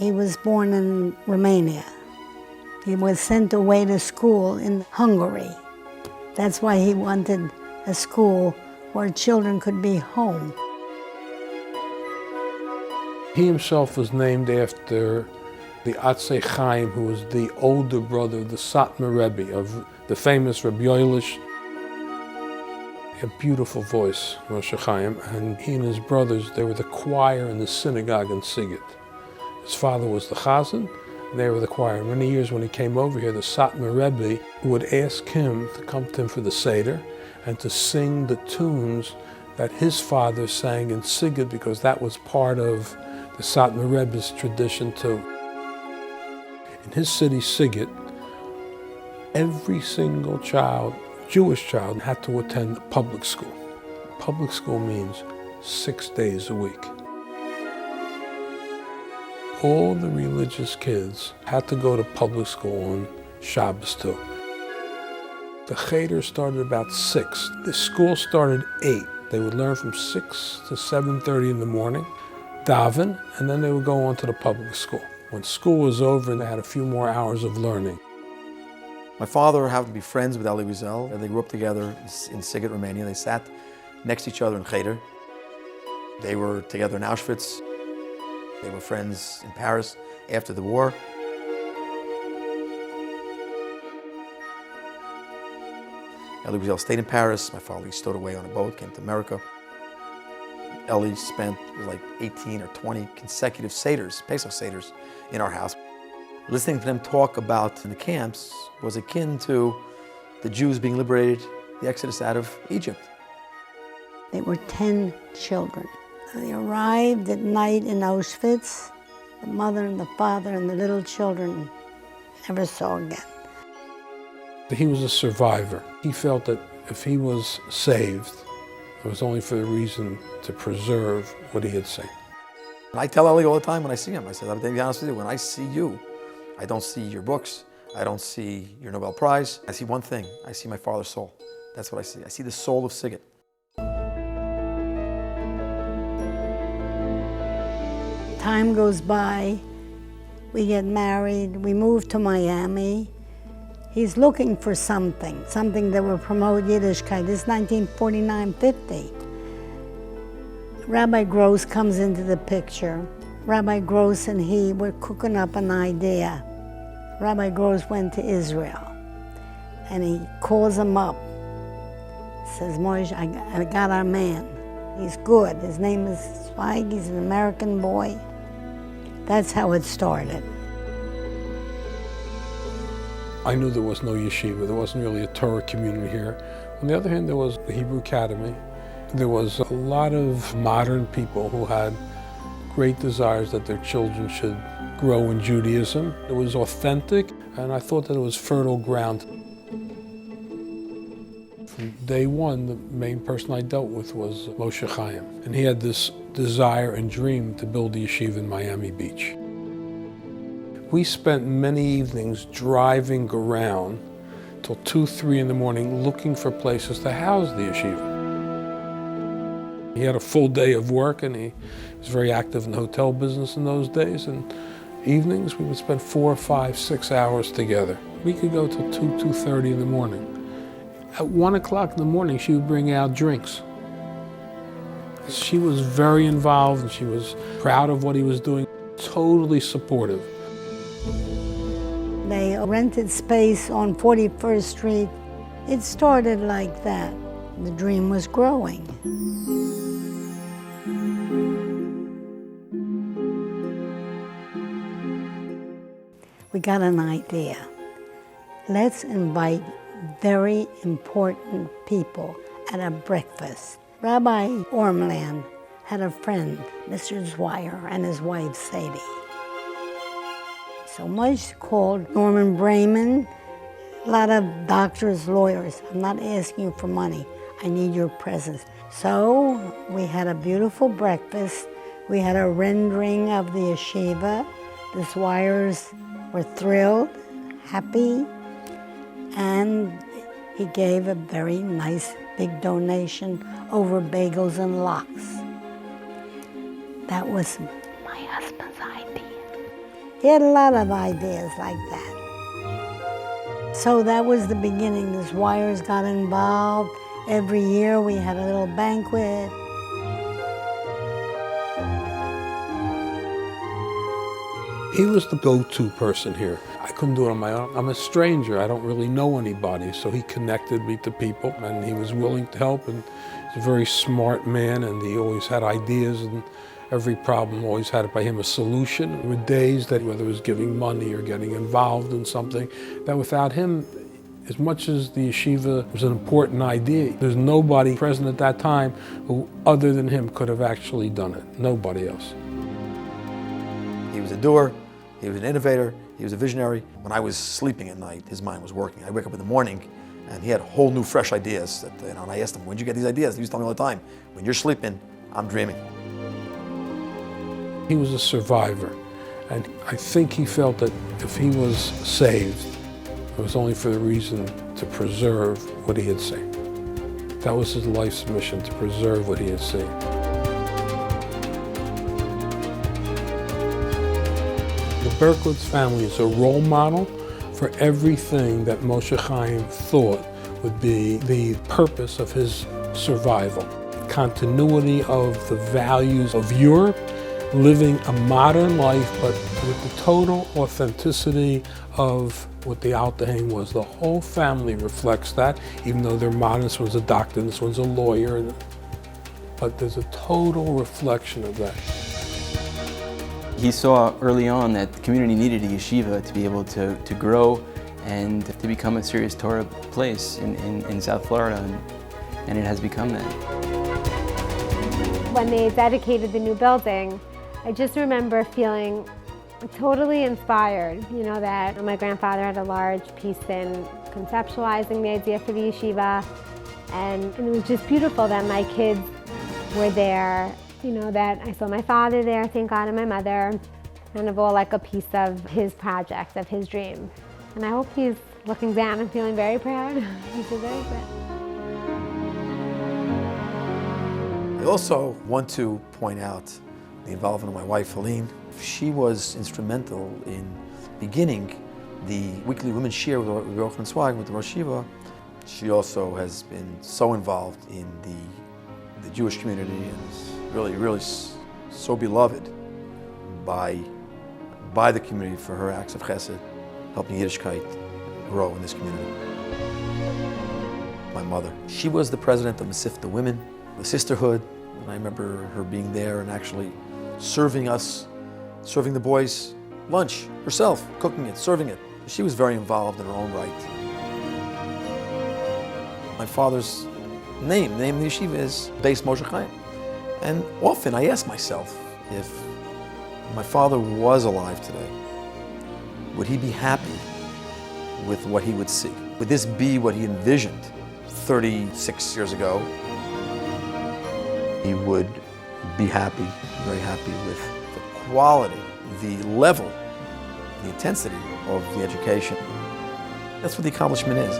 He was born in Romania. He was sent away to school in Hungary. That's why he wanted a school where children could be home. He himself was named after the Moshe Chaim, who was the older brother of the Satmar Rebbe, of the famous Rabbi Alexander S. A beautiful voice, Moshe Chaim, and he and his brothers, they were the choir in the synagogue in Sighet. His father was the chazan, they were the choir. Many years when he came over here, the Satmar Rebbe would ask him to come to him for the Seder and to sing the tunes that his father sang in Sighet, because that was part of the Satmar Rebbe's tradition too. In his city, Sighet, every single child, Jewish child, had to attend public school. Public school means 6 days a week. All the religious kids had to go to public school on Shabbos too. The cheder started about 6. The school started 8. They would learn from 6 to 7:30 in the morning, daven, and then they would go on to the public school. When school was over, they had a few more hours of learning. My father happened to be friends with Elie Weisel. They grew up together in Sighet, Romania. They sat next to each other in cheder. They were together in Auschwitz. They were friends in Paris after the war. Elie Weisel stayed in Paris. My father stowed away on a boat, came to America. Elie spent like 18 or 20 consecutive seders, Pesach seders, in our house. Listening to them talk about the camps was akin to the Jews being liberated, the exodus out of Egypt. They were 10 children. They arrived at night in Auschwitz. The mother and the father and the little children never saw again. He was a survivor. He felt that if he was saved, it was only for the reason to preserve what he had seen. And I tell Elie all the time when I see him, I said, to be honest with you, when I see you, I don't see your books, I don't see your Nobel Prize. I see one thing, I see my father's soul. That's what I see. I see the soul of Sighet. Time goes by, we get married, we move to Miami. He's looking for something that will promote Yiddishkeit. This is 1949-50. Rabbi Gross comes into the picture. Rabbi Gross and he were cooking up an idea. Rabbi Gross went to Israel, and he calls him up. Says, Moshe, I got our man. He's good. His name is Zweig. He's an American boy. That's how it started. I knew there was no yeshiva. There wasn't really a Torah community here. On the other hand, there was the Hebrew Academy. There was a lot of modern people who had great desires that their children should grow in Judaism. It was authentic, and I thought that it was fertile ground. From day one, the main person I dealt with was Moshe Chaim, and he had this desire and dream to build a yeshiva in Miami Beach. We spent many evenings driving around till 2, 3 in the morning looking for places to house the yeshiva. He had a full day of work, and he was very active in the hotel business in those days, and evenings we would spend 4, 5, 6 hours together. We could go till 2, 2:30 in the morning. At 1 o'clock in the morning, she would bring out drinks. She was very involved, and she was proud of what he was doing, totally supportive. They rented space on 41st Street. It started like that. The dream was growing. We got an idea. Let's invite very important people at a breakfast. Rabbi Ormland had a friend, Mr. Zweig, and his wife, Sadie. So Moshe called Norman Brayman, a lot of doctors, lawyers. I'm not asking you for money. I need your presence. So we had a beautiful breakfast. We had a rendering of the yeshiva. The Zweigs were thrilled, happy, and he gave a very nice big donation over bagels and lox. That was my husband's idea. He had a lot of ideas like that. So that was the beginning. The Squires got involved. Every year we had a little banquet. He was the go-to person here. I couldn't do it on my own. I'm a stranger. I don't really know anybody. So he connected me to people, and he was willing to help. And he's a very smart man, and he always had ideas, and every problem always had by him a solution. There were days that whether it was giving money or getting involved in something, that without him, as much as the yeshiva was an important idea, there's nobody present at that time who, other than him, could have actually done it. Nobody else. He was a doer, he was an innovator, he was a visionary. When I was sleeping at night, his mind was working. I'd wake up in the morning and he had whole new, fresh ideas. And I asked him, where'd you get these ideas? He used to tell me all the time, when you're sleeping, I'm dreaming. He was a survivor, and I think he felt that if he was saved, it was only for the reason to preserve what he had seen. That was his life's mission, to preserve what he had seen. The Berkowitz family is a role model for everything that Moshe Chaim thought would be the purpose of his survival. Continuity of the values of Europe, living a modern life, but with the total authenticity of what the Altahim was. The whole family reflects that, even though they're modern. This one's a doctor, this one's a lawyer, but there's a total reflection of that. He saw early on that the community needed a yeshiva to be able to grow and to become a serious Torah place in South Florida, and it has become that. When they dedicated the new building, I just remember feeling totally inspired, that my grandfather had a large piece in conceptualizing the idea for the yeshiva, and it was just beautiful that my kids were there, that I saw my father there, thank God, and my mother, kind of all like a piece of his project, of his dream. And I hope he's looking down and feeling very proud. He deserves it. I also want to point out the involvement of my wife, Helene. She was instrumental in beginning the weekly women's share with Yochanan and Zweig, with the Rosh Yeshiva. She also has been so involved in the Jewish community and is really so beloved by the community for her acts of chesed, helping Yiddishkeit grow in this community. My mother, she was the president of Masifta Women, the sisterhood, and I remember her being there and actually serving the boys lunch herself, cooking it, serving it. She was very involved in her own right. My father's name of the yeshiva is Beis Moshe Chaim. And often I ask myself, if my father was alive today, would he be happy with what he would see? Would this be what he envisioned 36 years ago? He would be happy, very happy with the quality, the level, the intensity of the education. That's what the accomplishment is.